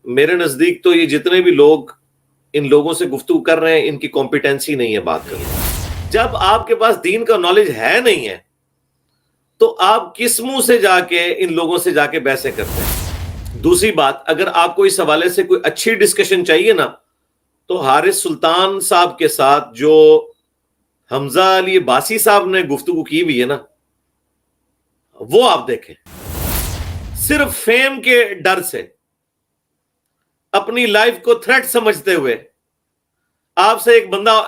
میرے نزدیک تو یہ جتنے بھی لوگ ان لوگوں سے گفتگو کر رہے ہیں ان کی کمپیٹنسی نہیں ہے بات کرنے. جب آپ کے پاس دین کا نالج ہے نہیں ہے تو آپ کس منہ سے جا کے ان لوگوں سے جا کے بحثیں کرتے ہیں. دوسری بات، اگر آپ کو اس حوالے سے کوئی اچھی ڈسکشن چاہیے نا تو حارث سلطان صاحب کے ساتھ جو حمزہ علی باسی صاحب نے گفتگو کی ہوئی ہے نا وہ آپ دیکھیں. صرف فیم کے ڈر سے، اپنی لائف کو تھریٹ سمجھتے ہوئے آپ سے ایک بندہ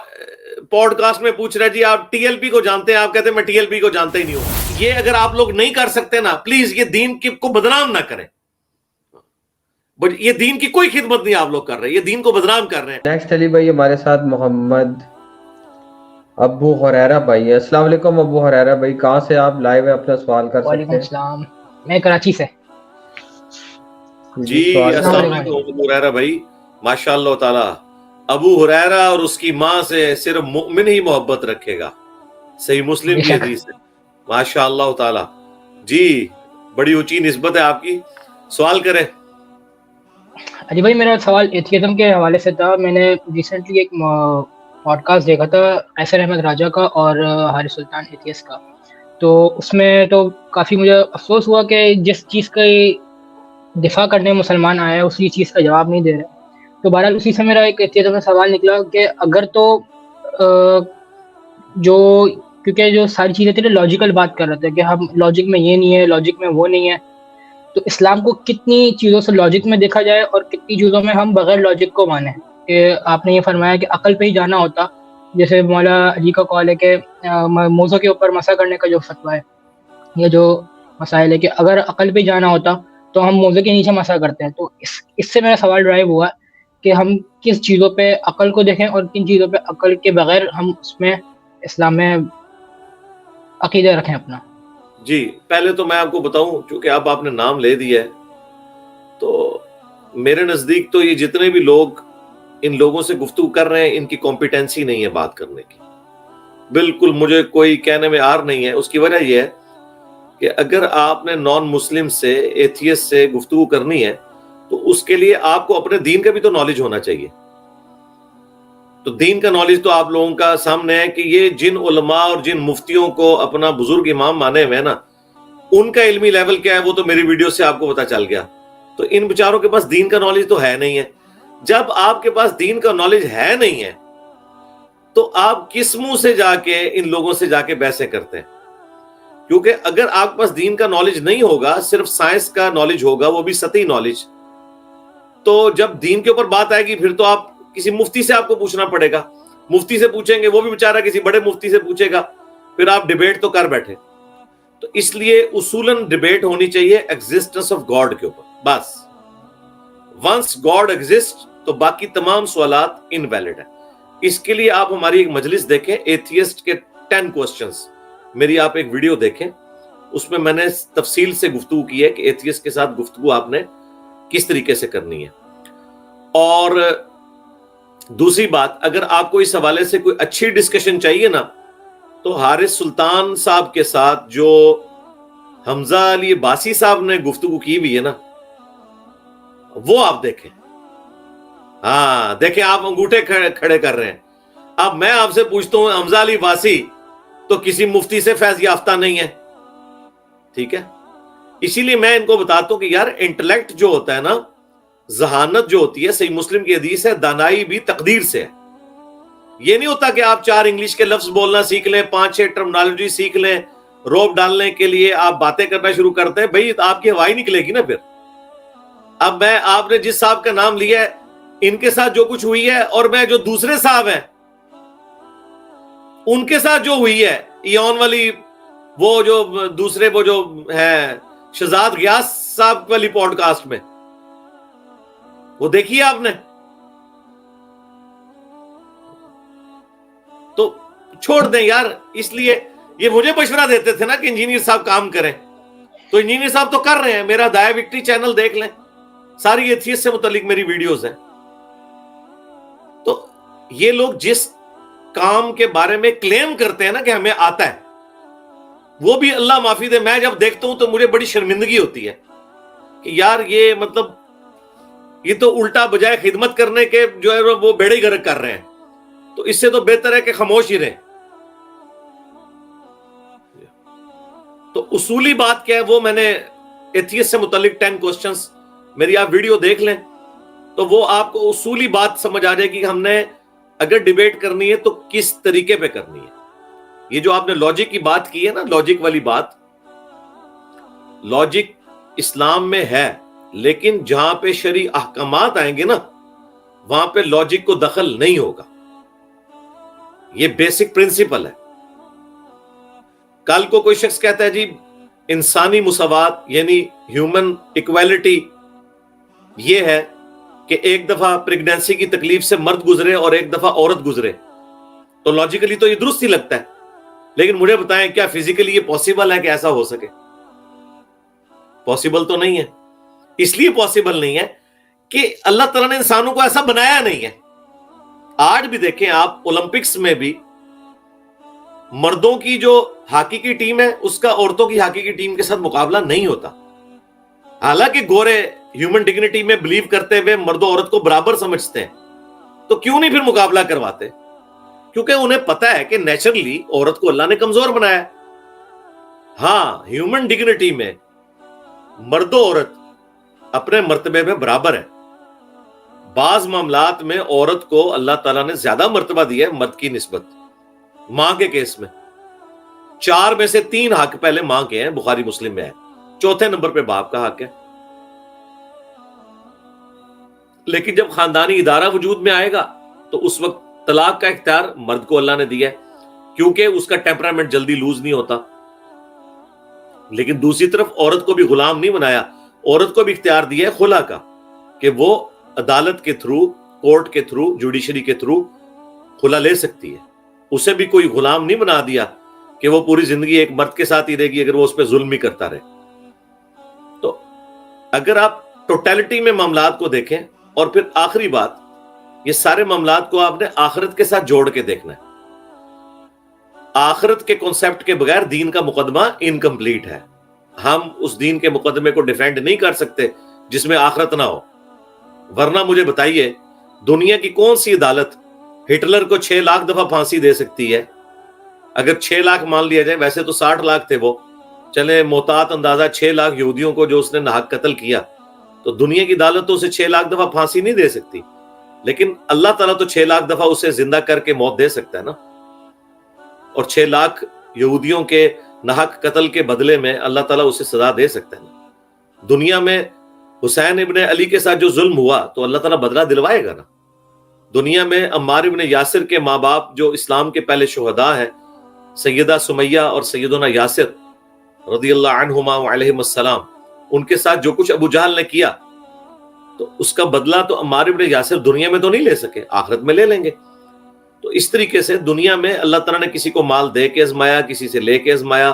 پوڈ کاسٹ میں پوچھ رہا ہے جی آپ ٹی ایل پی کو جانتے ہیں، آپ کہتے ہیں میں ٹی ایل پی کو جانتا ہی نہیں ہوں. یہ اگر آپ لوگ نہیں کر سکتے نا پلیز یہ دین کو بدنام نہ کریں. بٹ یہ دین کی کوئی خدمت نہیں آپ لوگ کر رہے، یہ دین کو بدنام کر رہے ہیں. نیکسٹ علی بھائی ہمارے ساتھ محمد ابو ہریرہ بھائی ہے. السلام علیکم ابو ہریرہ بھائی، کہاں سے آپ لائیو ہے اپنا سوال کر سکتے ہیں؟ وعلیکم السلام، میں کراچی سے. جی السلام علیکم ابو ہریرہ بھائی. ماشاء اللہ تعالی ابو ہریرہ اور اس کی ماں سے صرف مؤمن ہی محبت رکھے گا، صحیح مسلم کی حدیث ہے. ماشاء اللہ تعالی جی بڑی اونچی نسبت ہے آپ کی. سوال کریں. علی بھائی میرا سوال ایتھیزم کے حوالے سے تھا. میں نے ریسنٹلی ایک پوڈ کاسٹ دیکھا تھا ایسر احمد راجہ کا اور حارث سلطان ایتھیس کا، تو اس میں تو کافی مجھے افسوس ہوا کہ جس چیز کا دفاع کرنے مسلمان آیا ہے اسی چیز کا جواب نہیں دے رہے. تو بہرحال اسی سے میرا ایک ایتھیزم میں سوال نکلا کہ اگر تو کیونکہ جو ساری چیزیں تھے لاجیکل بات کر رہے تھے کہ ہم لاجک میں یہ نہیں ہے، لاجک میں وہ نہیں ہے، تو اسلام کو کتنی چیزوں سے لاجک میں دیکھا جائے اور کتنی چیزوں میں ہم بغیر لاجک کو مانیں. کہ آپ نے یہ فرمایا کہ عقل پہ ہی جانا ہوتا، جیسے مولا علی کا قول ہے کہ موزوں کے اوپر مسح کرنے کا جو فتویٰ ہے یا جو مسائل ہے کہ اگر عقل پہ جانا ہوتا تو ہم موزے کے نیچے مسح کرتے ہیں. تو اس سے میرا سوال ڈرائیو ہوا کہ ہم کس چیزوں پہ عقل کو دیکھیں اور کن چیزوں پہ عقل کے بغیر ہم اس میں اسلام میں عقیدہ رکھیں اپنا. جی پہلے تو میں آپ کو بتاؤں، چونکہ اب آپ نے نام لے دیا ہے تو میرے نزدیک تو یہ جتنے بھی لوگ ان لوگوں سے گفتگو کر رہے ہیں ان کی کمپیٹنسی نہیں ہے بات کرنے کی. بالکل مجھے کوئی کہنے میں آر نہیں ہے. اس کی وجہ یہ ہے کہ اگر آپ نے نان مسلم سے ایتھیس سے گفتگو کرنی ہے تو اس کے لیے آپ کو اپنے دین کا بھی تو نالج ہونا چاہیے. تو دین کا نالج تو آپ لوگوں کا سامنے ہے کہ یہ جن علماء اور جن مفتیوں کو اپنا بزرگ امام مانے ہوئے نا ان کا علمی لیول کیا ہے وہ تو میری ویڈیو سے آپ کو پتا چل گیا. تو ان بیچاروں کے پاس دین کا نالج تو ہے نہیں ہے. جب آپ کے پاس دین کا نالج ہے نہیں ہے تو آپ کس منہ سے جا کے ان لوگوں سے جا کے بحثیں کرتے ہیں. کیونکہ اگر آپ کے پاس دین کا نالج نہیں ہوگا، صرف سائنس کا نالج ہوگا وہ بھی سطحی نالج، تو جب دین کے اوپر بات آئے گی پھر تو آپ کسی مفتی سے آپ کو پوچھنا پڑے گا. مفتی سے پوچھیں گے وہ بھی بیچارہ کسی بڑے مفتی سے پوچھے گا، پھر آپ ڈیبیٹ تو کر بیٹھے. تو اس لیے اصولاً ڈیبیٹ ہونی چاہیے ایگزسٹنس آف گاڈ کے اوپر. بس ونس گاڈ ایگزسٹ تو باقی تمام سوالات انویلڈ ہیں. اس کے لیے آپ ہماری ایک مجلس دیکھیں ایتھیسٹ کے 10 کوسچنز، میری آپ ایک ویڈیو دیکھیں، اس میں نے تفصیل سے گفتگو کی ہے کہ ایتھیسٹ کے ساتھ گفتگو آپ نے کس طریقے سے کرنی ہے. اور دوسری بات، اگر آپ کو اس حوالے سے کوئی اچھی ڈسکشن چاہیے نا تو حارث سلطان صاحب کے ساتھ جو حمزہ علی باسی صاحب نے گفتگو کی ہوئی ہے نا وہ آپ دیکھیں. ہاں دیکھیں آپ انگوٹھے کھڑے کر رہے ہیں. اب میں آپ سے پوچھتا ہوں حمزہ علی باسی تو کسی مفتی سے فیض یافتہ نہیں ہے، ٹھیک ہے. اسی لیے میں ان کو بتاتا ہوں کہ یار انٹلیکٹ جو ہوتا ہے نا، ذہانت جو ہوتی ہے، صحیح مسلم کی حدیث ہے دانائی بھی تقدیر سے ہے. یہ نہیں ہوتا کہ آپ 4 انگلش کے لفظ بولنا سیکھ لیں، 5-6 ٹرمنالوجی سیکھ لیں، روب ڈالنے کے لیے آپ باتیں کرنا شروع کرتے ہیں، بھائی آپ کی ہوائی نکلے گی نا پھر. اب میں آپ نے جس صاحب کا نام لیا ہے ان کے ساتھ جو کچھ ہوئی ہے اور میں جو دوسرے صاحب ہیں ان کے ساتھ جو ہوئی ہے، ایون والی وہ جو دوسرے وہ جو ہے شہزاد غیاث صاحب والی پوڈ کاسٹ میں وہ دیکھیے آپ نے. تو چھوڑ دیں یار. اس لیے یہ مجھے مشورہ دیتے تھے نا کہ انجینئر صاحب کام کریں، تو انجینئر صاحب تو کر رہے ہیں. میرا دایا وکٹری چینل دیکھ لیں، ساری ایتھیسٹ سے متعلق میری ویڈیوز ہیں. تو یہ لوگ جس کام کے بارے میں کلیم کرتے ہیں نا کہ ہمیں آتا ہے، وہ بھی اللہ معافی دے میں جب دیکھتا ہوں تو مجھے بڑی شرمندگی ہوتی ہے کہ یار یہ مطلب یہ تو الٹا بجائے خدمت کرنے کے جو ہے وہ بیڑے ہی غرق کر رہے ہیں. تو اس سے تو بہتر ہے کہ خاموش ہی رہیں. تو اصولی بات کیا ہے وہ میں نے ایتھیسٹ سے متعلق 10 کوسچنز میری آپ ویڈیو دیکھ لیں تو وہ آپ کو اصولی بات سمجھ آ جائے گی کہ ہم نے اگر ڈیبیٹ کرنی ہے تو کس طریقے پہ کرنی ہے. یہ جو آپ نے لاجک کی بات کی ہے نا، لاجک والی بات، لاجک اسلام میں ہے، لیکن جہاں پہ شرعی احکامات آئیں گے نا وہاں پہ لاجک کو دخل نہیں ہوگا. یہ بیسک پرنسپل ہے. کل کو کوئی شخص کہتا ہے جی انسانی مساوات یعنی ہیومن ایکویلٹی یہ ہے کہ ایک دفعہ پریگنینسی کی تکلیف سے مرد گزرے اور ایک دفعہ عورت گزرے، تو لاجیکلی تو یہ درست ہی لگتا ہے، لیکن مجھے بتائیں کیا فزیکلی یہ پاسبل ہے کہ ایسا ہو سکے؟ پاسبل تو نہیں ہے. اس لیے پاسبل نہیں ہے کہ اللہ تعالیٰ نے انسانوں کو ایسا بنایا نہیں ہے. آج بھی دیکھیں آپ اولمپکس میں بھی مردوں کی جو ہاکی کی ٹیم ہے اس کا عورتوں کی ہاکی کی ٹیم کے ساتھ مقابلہ نہیں ہوتا. حالانکہ گورے ہیومن ڈگنیٹی میں بلیو کرتے ہوئے مرد و عورت کو برابر سمجھتے ہیں، تو کیوں نہیں پھر مقابلہ کرواتے؟ کیونکہ انہیں پتا ہے کہ نیچرلی عورت کو اللہ نے کمزور بنایا. ہاں ہیومن ڈگنیٹی میں مرد و عورت اپنے مرتبے میں برابر ہے. بعض معاملات میں عورت کو اللہ تعالیٰ نے زیادہ مرتبہ دیا ہے مرد کی نسبت. ماں کے کیس میں 4 میں سے 3 حق پہلے ماں کے ہیں، بخاری مسلم میں ہے. چوتھے نمبر پہ باپ کا حق ہے. لیکن جب خاندانی ادارہ وجود میں آئے گا تو اس وقت طلاق کا اختیار مرد کو اللہ نے دیا ہے، کیونکہ اس کا ٹیمپرامنٹ جلدی لوز نہیں ہوتا. لیکن دوسری طرف عورت کو بھی غلام نہیں بنایا، عورت کو بھی اختیار دیا ہے خلا کا، کہ وہ عدالت کے تھرو، کورٹ کے تھرو، جوڈیشری کے تھرو خلا لے سکتی ہے. اسے بھی کوئی غلام نہیں بنا دیا کہ وہ پوری زندگی ایک مرد کے ساتھ ہی رہے گی اگر وہ اس پہ ظلم ہی کرتا رہے. تو اگر آپ ٹوٹیلٹی میں معاملات کو دیکھیں، اور پھر آخری بات، یہ سارے معاملات کو آپ نے آخرت کے ساتھ جوڑ کے دیکھنا ہے. آخرت کے کنسپٹ کے بغیر دین کا مقدمہ انکمپلیٹ ہے. ہم اس دین کے مقدمے کو ڈیفینڈ نہیں کر سکتے جس میں آخرت نہ ہو. ورنہ مجھے بتائیے دنیا کی کون سی عدالت ہٹلر کو 6 لاکھ دفعہ پھانسی دے سکتی ہے؟ اگر 6 لاکھ مان لیا جائے، ویسے تو 60 لاکھ تھے وہ، چلے محتاط اندازہ 6 لاکھ یہودیوں کو جو اس نے ناحق قتل کیا، تو دنیا کی عدالت تو اسے 6 لاکھ دفعہ پھانسی نہیں دے سکتی. لیکن اللہ تعالیٰ تو 6 لاکھ دفعہ اسے زندہ کر کے موت دے سکتا ہے نا. اور 6 لاکھ یہودیوں کے ناحق قتل کے بدلے میں اللہ تعالیٰ اسے سزا دے سکتا ہے نا. دنیا میں حسین ابن علی کے ساتھ جو ظلم ہوا تو اللہ تعالیٰ بدلہ دلوائے گا نا. دنیا میں عمار ابن یاسر کے ماں باپ جو اسلام کے پہلے شہداء ہیں، سیدہ سمیہ اور سیدنا یاسر رضی اللہ عنہما وعلیہم السلام، ان کے ساتھ جو کچھ ابو جہل نے کیا تو اس کا بدلہ تو عمار ابن یاسر دنیا میں تو نہیں لے سکے، آخرت میں لے لیں گے. تو اس طریقے سے دنیا میں اللہ تعالیٰ نے کسی کو مال دے کے آزمایا، کسی سے لے کے آزمایا،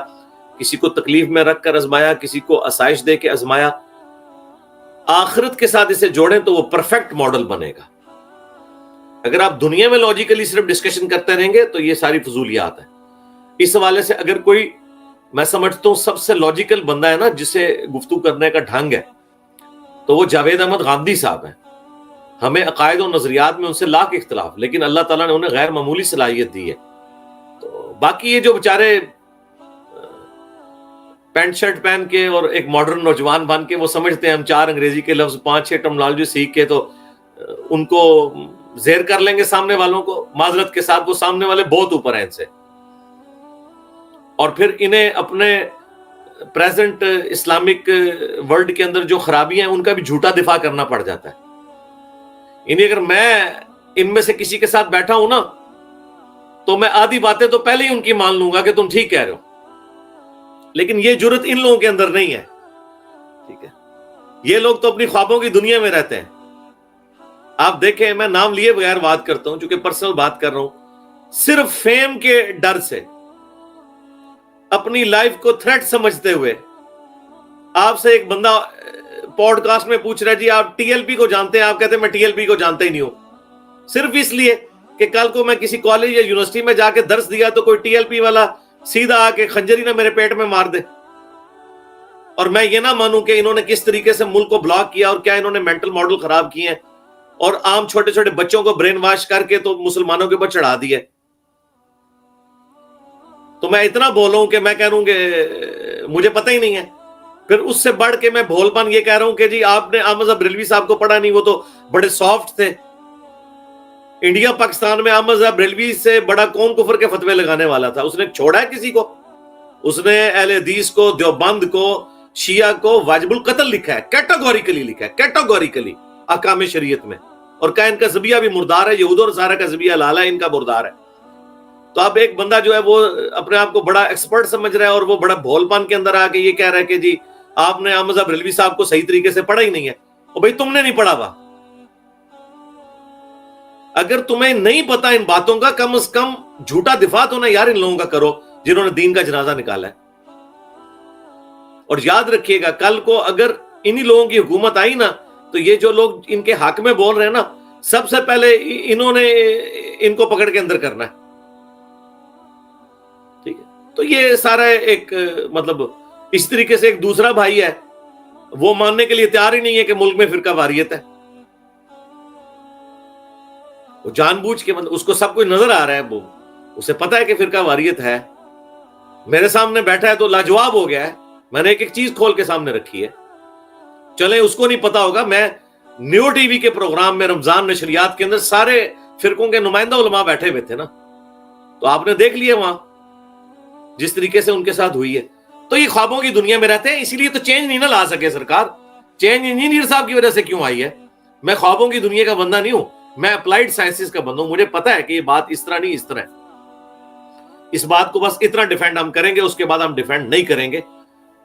کسی کو تکلیف میں رکھ کر آزمایا، کسی کو آسائش دے کے آزمایا. آخرت کے ساتھ اسے جوڑیں تو وہ پرفیکٹ ماڈل بنے گا. اگر آپ دنیا میں لاجیکلی صرف ڈسکشن کرتے رہیں گے تو یہ ساری فضولیات ہیں. اس حوالے سے اگر کوئی، میں سمجھتا ہوں سب سے لاجیکل بندہ ہے نا جسے گفتگو کرنے کا ڈھنگ ہے، تو وہ جاوید احمد غامدی صاحب ہیں. ہمیں عقائد و نظریات میں ان سے لاکھ اختلاف، لیکن اللہ تعالیٰ نے انہیں غیر معمولی صلاحیت دی ہے. تو باقی یہ جو بیچارے پینٹ شرٹ پہن کے اور ایک ماڈرن نوجوان بن کے وہ سمجھتے ہیں ہم 4 انگریزی کے لفظ 5-6 ٹرمنالوجی سیکھ کے تو ان کو زیر کر لیں گے سامنے والوں کو. معذرت کے ساتھ وہ سامنے والے بہت اوپر ہیں ان سے، اور پھر انہیں اپنے پریزنٹ اسلامک ورلڈ کے اندر جو خرابیاں ہیں ان کا بھی جھوٹا دفاع کرنا پڑ جاتا ہے. انہیں اگر میں ان میں سے کسی کے ساتھ بیٹھا ہوں نا تو میں آدھی باتیں تو پہلے ہی ان کی مان لوں گا کہ تم ٹھیک کہہ رہے ہو، لیکن یہ جرت ان لوگوں کے اندر نہیں ہے. ٹھیک ہے، یہ لوگ تو اپنی خوابوں کی دنیا میں رہتے ہیں. آپ دیکھیں، میں نام لیے بغیر بات کرتا ہوں چونکہ پرسنل بات کر رہا ہوں. صرف فیم کے ڈر سے اپنی لائف کو تھریٹ سمجھتے ہوئے آپ سے ایک بندہ پوڈ کاسٹ میں پوچھ رہا ہے جی آپ ٹی ایل پی کو جانتے ہیں؟ آپ کہتے ہیں میں ٹی ایل پی کو جانتا ہی نہیں ہوں. صرف اس لیے کہ کل کو میں کسی کالج یا یونیورسٹی میں جا کے درس دیا تو کوئی ٹی ایل پی والا سیدھا آ کے خنجری نہ میرے پیٹ میں مار دے. اور میں یہ نہ مانوں کہ انہوں نے کس طریقے سے ملک کو بلاک کیا اور کیا انہوں نے مینٹل ماڈل خراب کیے ہیں اور عام چھوٹے چھوٹے بچوں کو برین واش کر کے تو مسلمانوں کے اوپر چڑھا دیے. تو میں اتنا بولوں کہ میں کہہ رہا ہوں کہ مجھے پتہ ہی نہیں ہے. پھر اس سے بڑھ کے میں بھول پن یہ کہہ رہا ہوں کہ جی آپ نے احمد صاحب بریلوی صاحب کو پڑھا نہیں, وہ تو بڑے سافٹ تھے. انڈیا پاکستان میں احمد صاحب بریلوی سے بڑا کون کفر کے فتوے لگانے والا تھا؟ اس نے چھوڑا ہے کسی کو؟ اس نے اہل حدیث کو, دیوبند کو, شیعہ کو واجب القتل لکھا ہے, کیٹاگوریکلی لکھا ہے, کیٹاگوریکلی احکام شریعت میں, اور کہا ان کا ذبیحہ بھی مردار ہے, یہود اور نصارہ کا ذبیحہ حلال ہے, ان کا مردار ہے. تو اب ایک بندہ جو ہے وہ اپنے آپ کو بڑا ایکسپرٹ سمجھ رہا ہے اور وہ بڑا بھول پن کے اندر آ کے یہ کہہ رہا ہے کہ جی آپ نے احمد صاحب بریلوی صاحب کو صحیح طریقے سے پڑھا ہی نہیں ہے. اور بھائی تم نے نہیں پڑھا ہوا. اگر تمہیں نہیں پتا ان باتوں کا, کم از کم جھوٹا دفاع تو نہ یار ان لوگوں کا کرو جنہوں نے دین کا جنازہ نکالا ہے. اور یاد رکھیے گا کل کو اگر انہی لوگوں کی حکومت آئی نا تو یہ جو لوگ ان کے حق میں بول رہے ہیں نا, سب سے پہلے انہوں نے ان کو پکڑ کے اندر کرنا ہے. ٹھیک ہے, تو یہ سارا ایک مطلب اس طریقے سے ایک دوسرا بھائی ہے وہ ماننے کے لیے تیار ہی نہیں ہے کہ ملک میں فرقہ واریت ہے. وہ جان بوجھ کے اس کو سب کچھ نظر آ رہا ہے, وہ اسے پتا ہے کہ فرقہ واریت ہے. میرے سامنے بیٹھا ہے تو لاجواب ہو گیا ہے. میں نے ایک ایک چیز کھول کے سامنے رکھی ہے. چلیں اس کو نہیں پتا ہوگا, میں نیو ٹی وی کے پروگرام میں رمضان نشریات کے اندر سارے فرقوں کے نمائندہ علماء بیٹھے ہوئے تھے نا, تو آپ نے دیکھ لیا وہاں جس طریقے سے ان کے ساتھ ہوئی ہے. تو یہ خوابوں کی دنیا میں رہتے ہیں, اسی لیے تو چینج نہیں نہ لا سکے سرکار. چینج انجینئر صاحب کی وجہ سے کیوں آئی ہے؟ میں خوابوں کی دنیا کا بندہ نہیں ہوں, میں اپلائیڈ سائنسز کا بندہ ہوں. مجھے پتا ہے کہ یہ بات اس طرح نہیں, اس طرح ہے. اس بات کو بس اتنا ڈیفینڈ ہم کریں گے, اس کے بعد ہم ڈیفینڈ نہیں کریں گے.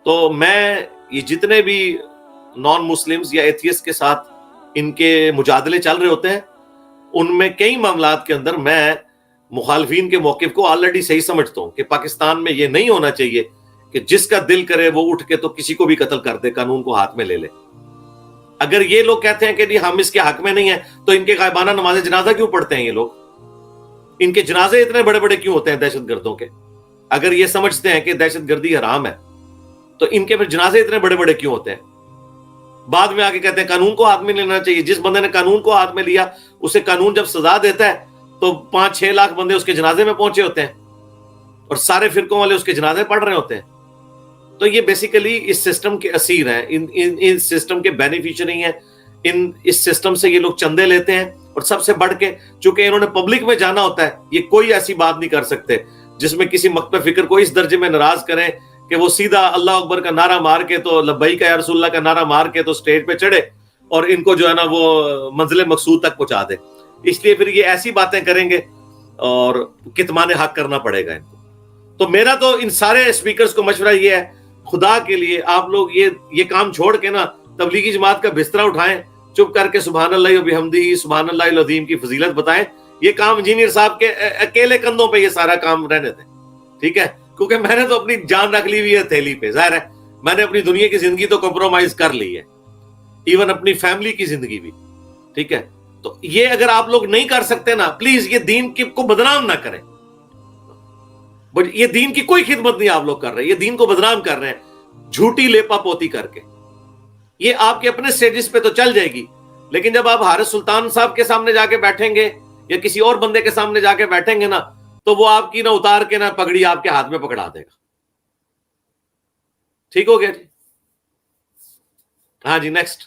تو میں یہ جتنے بھی نان مسلمز یا ایتھیسٹ کے ساتھ ان کے مجادلے چل رہے ہوتے ہیں, ان میں کئی معاملات کے اندر میں مخالفین کے موقف کو آلریڈی صحیح سمجھتا ہوں کہ پاکستان میں یہ نہیں ہونا چاہیے کہ جس کا دل کرے وہ اٹھ کے تو کسی کو بھی قتل کر دے, قانون کو ہاتھ میں لے لے. اگر یہ لوگ کہتے ہیں کہ جی ہم اس کے حق میں نہیں ہیں تو ان کے غائبانہ نماز جنازہ کیوں پڑھتے ہیں یہ لوگ؟ ان کے جنازے اتنے بڑے بڑے کیوں ہوتے ہیں دہشت گردوں کے؟ اگر یہ سمجھتے ہیں کہ دہشت گردی حرام ہے تو ان کے پھر جنازے اتنے بڑے بڑے کیوں ہوتے ہیں؟ بعد میں آ کے کہتے ہیں قانون کو ہاتھ میں لینا چاہیے. جس بندے نے قانون کو ہاتھ میں لیا اسے قانون جب سزا دیتا ہے تو 5-6 لاکھ بندے اس کے جنازے میں پہنچے ہوتے ہیں اور سارے فرقوں والے اس کے جنازے پڑھ رہے ہوتے ہیں. تو یہ بیسیکلی اس سسٹم کے اسیر ہیں, ان سسٹم کے بینیفیشری ہیں. اس سسٹم سے یہ لوگ چندے لیتے ہیں, اور سب سے بڑھ کے چونکہ انہوں نے پبلک میں جانا ہوتا ہے, یہ کوئی ایسی بات نہیں کر سکتے جس میں کسی مکتب فکر کو اس درجے میں ناراض کریں کہ وہ سیدھا اللہ اکبر کا نعرہ مار کے تو لبیک یا رسول اللہ کا نعرہ مار کے تو سٹیج پہ چڑھے اور ان کو جو ہے نا وہ منزل مقصود تک پہنچا دے. اس لیے پھر یہ ایسی باتیں کریں گے اور کتمان حق کرنا پڑے گا ان کو. تو میرا تو ان سارے اسپیکرز کو مشورہ یہ ہے, خدا کے لیے آپ لوگ یہ کام چھوڑ کے نا تبلیغی جماعت کا بستر اٹھائیں, چپ کر کے سبحان اللہ و بحمدہ سبحان اللہ العظیم کی فضیلت بتائیں. یہ کام انجینئر صاحب کے اکیلے کندھوں پہ یہ سارا کام رہنے دیں, ٹھیک ہے؟ کیونکہ میں نے تو اپنی جان رکھ لی ہوئی ہے تھیلی پہ. ظاہر ہے میں نے اپنی دنیا کی زندگی تو کمپرومائز کر لی ہے, ایون اپنی فیملی کی زندگی بھی, ٹھیک ہے؟ تو یہ اگر آپ لوگ نہیں کر سکتے نا, پلیز یہ دین کو بدنام نہ کریں. یہ دین کی کوئی خدمت نہیں آپ لوگ کر رہے, یہ دین کو بدنام کر رہے ہیں جھوٹی لیپا پوتی کر کے. یہ آپ کے اپنے سٹیجز پہ تو چل جائے گی, لیکن جب آپ حارث سلطان صاحب کے سامنے جا کے بیٹھیں گے یا کسی اور بندے کے سامنے جا کے بیٹھیں گے نا, تو وہ آپ کی نہ اتار کے نہ پگڑی آپ کے ہاتھ میں پکڑا دے گا. ٹھیک ہو گیا جی؟ ہاں جی, نیکسٹ.